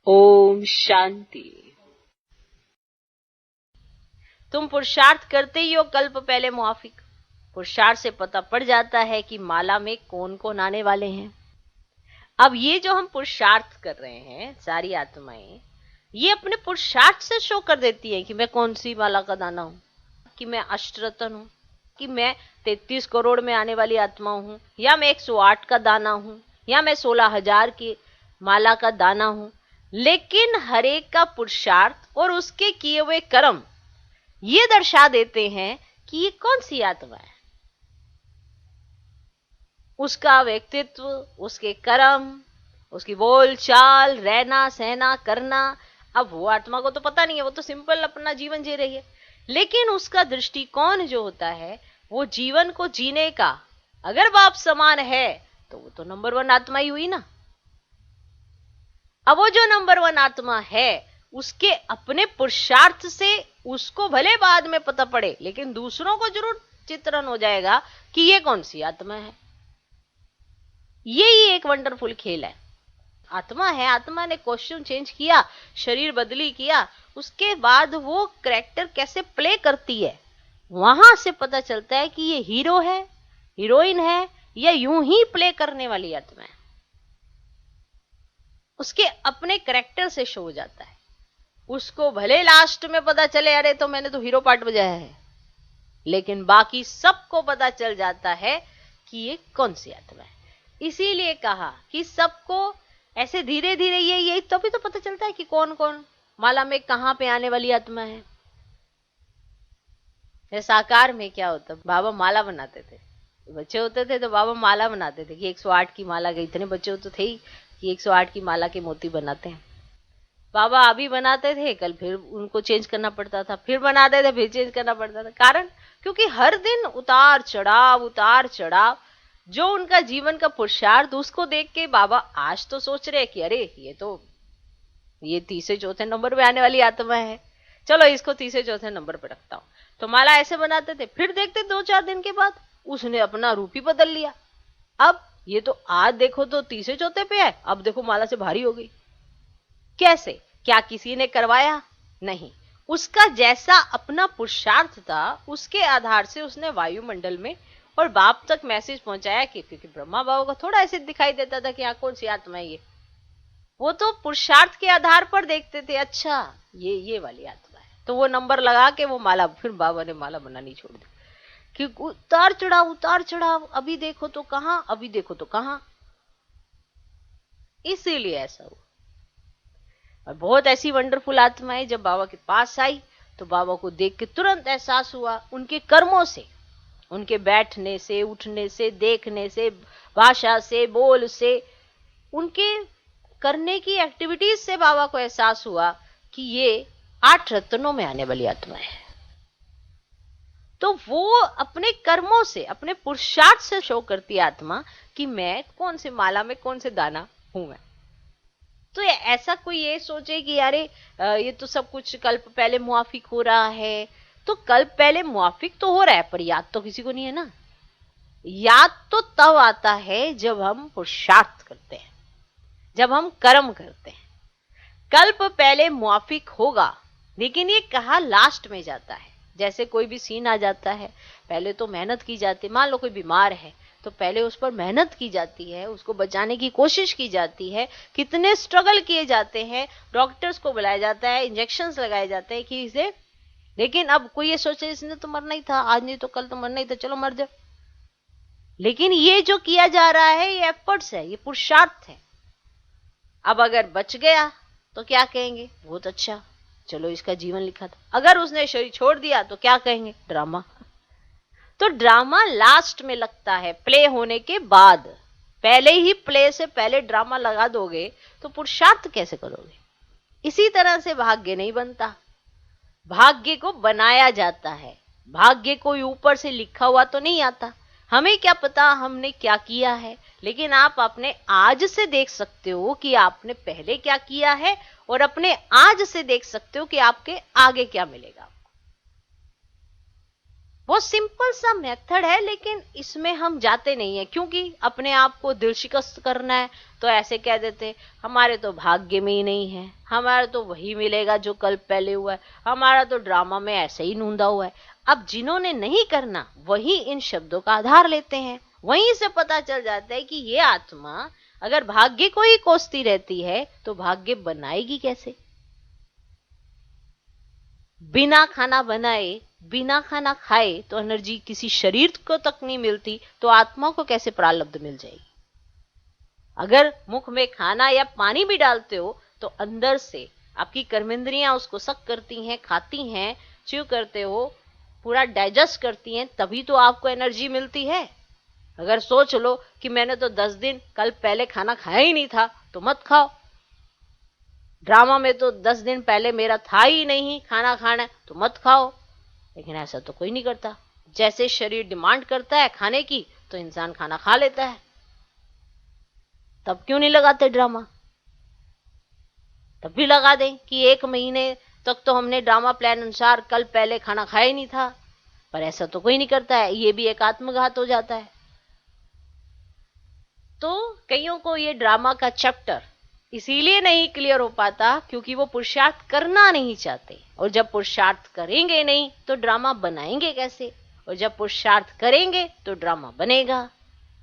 ओम शांति। तुम पुरुषार्थ करते ही हो कल्प पहले मुआफिक। पुरुषार्थ से पता पड़ जाता है कि माला में कौन कौन आने वाले हैं। अब ये जो हम पुरुषार्थ कर रहे हैं, सारी आत्माएं ये अपने पुरुषार्थ से शो कर देती है कि मैं कौन सी माला का दाना हूं, कि मैं अष्टरत्न हूं, कि मैं 33 करोड़ में आने वाली आत्मा हूं, या मैं 108 का दाना हूं, या मैं 16,000 की माला का दाना हूं। लेकिन हर एक का पुरुषार्थ और उसके किए हुए कर्म ये दर्शा देते हैं कि ये कौन सी आत्मा है। उसका व्यक्तित्व, उसके कर्म, उसकी बोल चाल, रहना सहना करना, अब वो आत्मा को तो पता नहीं है, वो तो सिंपल अपना जीवन जी रही है। लेकिन उसका दृष्टिकोण जो होता है वो जीवन को जीने का अगर बाप समान है तो वो तो नंबर 1 आत्मा ही हुई ना। अब वो जो नंबर 1 आत्मा है उसके अपने पुरुषार्थ से उसको भले बाद में पता पड़े, लेकिन दूसरों को जरूर चित्रण हो जाएगा कि ये कौन सी आत्मा है। यही एक वंडरफुल खेल है। आत्मा है, आत्मा ने कॉस्ट्यूम चेंज किया, शरीर बदली किया, उसके बाद वो कैरेक्टर कैसे प्ले करती है वहां से पता चलता है कि ये हीरो है, हीरोइन है, या यूं ही प्ले करने वाली आत्मा है। उसके अपने कैरेक्टर से शो हो जाता है। उसको भले लास्ट में पता चले अरे तो मैंने तो हीरो पार्ट बजाया है, लेकिन बाकी सबको पता चल जाता है कि ये कौन सी आत्मा है। इसीलिए कहा कि सबको ऐसे धीरे धीरे ये तभी तो पता चलता है कि कौन कौन माला में कहां पे आने वाली आत्मा है। साकार में क्या होता, बाबा माला बनाते थे, बच्चे होते थे तो बाबा माला बनाते थे कि 108 की माला के, इतने बच्चे तो थे ही कि 108 की माला के मोती बनाते हैं। बाबा अभी बनाते थे, कल फिर उनको चेंज करना पड़ता था, फिर बनाते थे, फिर चेंज करना पड़ता था। कारण क्योंकि हर दिन उतार चढ़ाव जो उनका जीवन का पुरुषार्थ, उसको देख के बाबा आज तो सोच रहे कि अरे ये तीसरे चौथे नंबर पे आने वाली आत्मा है, चलो इसको तीसरे चौथे नंबर पे रखता हूं। तो माला ऐसे बनाते थे, फिर देखते 2-4 दिन के बाद उसने अपना रूप ही बदल लिया। अब ये तो आज देखो तो तीसरे चौथे पे है, अब देखो माला से भारी हो गई। कैसे? क्या किसी ने करवाया? नहीं, उसका जैसा अपना पुरुषार्थ था उसके आधार से उसने वायुमंडल में और बाप तक मैसेज पहुंचाया कि क्योंकि ब्रह्मा बाबा को थोड़ा ऐसे दिखाई देता था कि कौन सी आत्मा है ये, वो तो पुरुषार्थ के आधार पर देखते थे, अच्छा ये वाली आत्मा है, तो वो नंबर लगा के वो माला, फिर बाबा ने माला बनानी छोड़ दी कि उतार चढ़ाव, अभी देखो तो कहां, अभी देखो तो कहां। इसीलिए ऐसा हुआ। और बहुत ऐसी वंडरफुल आत्माएं जब बाबा के पास आई तो बाबा को देख के तुरंत एहसास हुआ उनके कर्मों से, उनके बैठने से, उठने से, देखने से, भाषा से, बोल से, उनके करने की एक्टिविटीज से बाबा को एहसास हुआ कि ये 8 रत्नों में आने वाली आत्मा है। तो वो अपने कर्मों से, अपने पुरुषार्थ से शो करती आत्मा कि मैं कौन से माला में कौन से दाना हूं मैं। तो ऐसा कोई ये सोचे कि यारे ये तो सब कुछ कल्प पहले मुआफिक हो रहा है, तो कल्प पहले मुआफिक तो हो रहा है पर याद तो किसी को नहीं है ना। याद तो तब आता है जब हम पुरुषार्थ करते हैं, जब हम कर्म करते हैं। कल्प पहले मुआफिक होगा, लेकिन ये कहा लास्ट में जाता है। जैसे कोई भी सीन आ जाता है, पहले तो मेहनत की जाती है। मान लो कोई बीमार है तो पहले उस पर मेहनत की जाती है, उसको बचाने की कोशिश की जाती है, कितने स्ट्रगल किए जाते हैं, डॉक्टर्स को बुलाया जाता है, इंजेक्शंस लगाए जाते हैं कि इसे, लेकिन अब कोई ये सोचे इसने तो मरना ही था, आज नहीं तो कल तो मरना ही था, चलो मर जाओ। लेकिन ये जो किया जा रहा है ये एफर्ट्स है, ये पुरुषार्थ है। अब अगर बच गया तो क्या कहेंगे, बहुत अच्छा, चलो इसका जीवन लिखा था। अगर उसने शरीर छोड़ दिया तो क्या कहेंगे, ड्रामा। तो ड्रामा लास्ट में लगता है, प्ले होने के बाद। पहले ही प्ले से पहले ड्रामा लगा दोगे तो पुरुषार्थ कैसे करोगे। इसी तरह से भाग्य नहीं बनता, भाग्य को बनाया जाता है। भाग्य कोई ऊपर से लिखा हुआ तो नहीं आता, हमें क्या पता हमने क्या किया है, लेकिन आप अपने आज से देख सकते हो कि आपने पहले क्या किया है, और अपने आज से देख सकते हो कि आपके आगे क्या मिलेगा। बहुत सिंपल सा मेथड है, लेकिन इसमें हम जाते नहीं है क्योंकि अपने आप को दिल शिकस्त करना है। तो ऐसे कह देते हमारे तो भाग्य में ही नहीं है, हमारा तो वही मिलेगा जो कल पहले हुआ है, हमारा तो ड्रामा में ऐसे ही नूंदा हुआ है। अब जिन्होंने नहीं करना वही इन शब्दों का आधार लेते हैं। वहीं से पता चल जाता है कि ये आत्मा अगर भाग्य को ही कोसती रहती है तो भाग्य बनाएगी कैसे। बिना खाना बनाए, बिना खाना खाए तो एनर्जी किसी शरीर को तक नहीं मिलती, तो आत्मा को कैसे प्रारब्ध मिल जाएगी। अगर मुख में खाना या पानी भी डालते हो तो अंदर से आपकी कर्मेंद्रियां उसको सक करती हैं, खाती हैं, च्यू करते हो, पूरा डाइजेस्ट करती हैं, तभी तो आपको एनर्जी मिलती है। अगर सोच लो कि मैंने तो 10 दिन कल पहले खाना खाया ही नहीं था, तो मत खाओ। ड्रामा में तो 10 दिन पहले मेरा था ही नहीं खाना खाना, तो मत खाओ। लेकिन ऐसा तो कोई नहीं करता। जैसे शरीर डिमांड करता है खाने की तो इंसान खाना खा लेता है। तब क्यों नहीं लगाते ड्रामा? तब भी लगा दें कि 1 महीने तक तो हमने ड्रामा प्लान अनुसार कल पहले खाना खाया ही नहीं था, पर ऐसा तो कोई नहीं करता है। ये भी एक आत्मघात हो जाता है। तो कईयों को ये ड्रामा का चैप्टर इसीलिए नहीं क्लियर हो पाता क्योंकि वो पुरुषार्थ करना नहीं चाहते, और जब पुरुषार्थ करेंगे नहीं तो ड्रामा बनाएंगे कैसे, और जब पुरुषार्थ करेंगे तो ड्रामा बनेगा।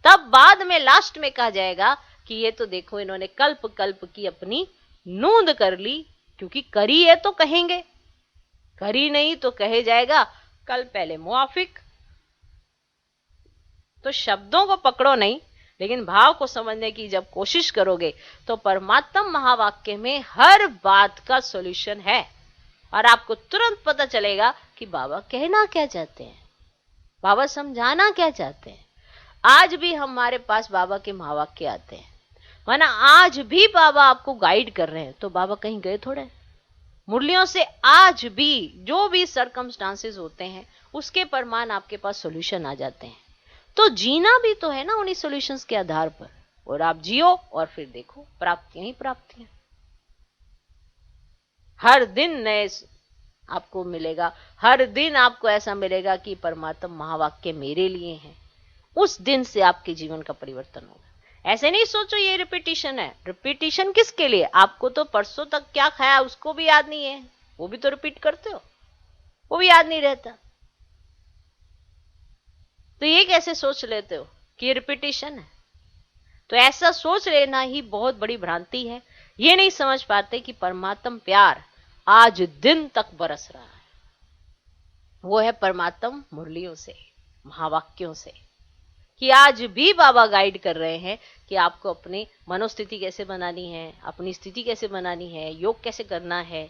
तब बाद में लास्ट में कहा जाएगा कि ये तो देखो इन्होंने कल्प कल्प की अपनी नूंद कर ली, क्योंकि करी है तो कहेंगे, करी नहीं तो कहे जाएगा कल पहले मुआफिक। तो शब्दों को पकड़ो नहीं, लेकिन भाव को समझने की जब कोशिश करोगे तो परमात्म महावाक्य में हर बात का सॉल्यूशन है, और आपको तुरंत पता चलेगा कि बाबा कहना क्या चाहते हैं, बाबा समझाना क्या चाहते हैं। आज भी हमारे पास बाबा के महावाक्य आते हैं, वरना आज भी बाबा आपको गाइड कर रहे हैं, तो बाबा कहीं गए थोड़े। मुरलियों से आज भी जो भी सर्कमस्टांसेस होते हैं उसके परमान आपके पास सॉल्यूशन आ जाते हैं। तो जीना भी तो है ना उन्हीं सॉल्यूशंस के आधार पर, और आप जियो और फिर देखो प्राप्तियां ही प्राप्तियां। हर दिन नए आपको मिलेगा, हर दिन आपको ऐसा मिलेगा कि परमात्मा महावाक्य मेरे लिए हैं। उस दिन से आपके जीवन का परिवर्तन होगा। ऐसे नहीं सोचो ये रिपीटिशन है। रिपीटिशन किसके लिए? आपको तो परसों तक क्या खाया उसको भी याद नहीं है, वो भी तो रिपीट करते हो, वो भी याद नहीं रहता। तो ये कैसे सोच लेते हो कि ये रिपीटिशन है? तो ऐसा सोच लेना ही बहुत बड़ी भ्रांति है। ये नहीं समझ पाते कि परमात्म प्यार आज दिन तक बरस रहा है। वो है परमात्म मुरलियों से, महावाक्यों से, कि आज भी बाबा गाइड कर रहे हैं कि आपको अपनी मनोस्थिति कैसे बनानी है, अपनी स्थिति कैसे बनानी है, योग कैसे करना है,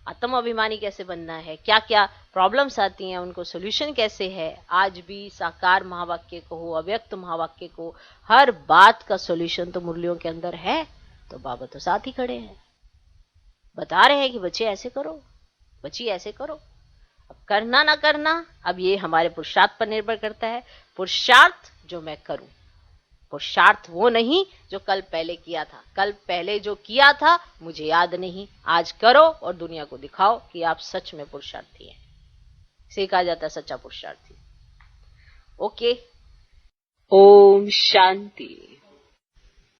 आत्म अभिमानी कैसे बनना है, क्या क्या प्रॉब्लम्स आती हैं उनको सोल्यूशन कैसे है। आज भी साकार महावाक्य को हो, अव्यक्त महावाक्य को, हर बात का सोल्यूशन तो मुरलियों के अंदर है। तो बाबा तो साथ ही खड़े हैं, बता रहे हैं कि बच्चे ऐसे करो, बच्ची ऐसे करो। अब करना ना करना अब ये हमारे पुरुषार्थ पर निर्भर करता है। पुरुषार्थ जो मैं करूं, पुरुषार्थ वो नहीं जो कल पहले किया था। कल पहले जो किया था मुझे याद नहीं, आज करो और दुनिया को दिखाओ कि आप सच में पुरुषार्थी हैं। इसे कहा जाता है सच्चा पुरुषार्थी। ओके, ओम शांति।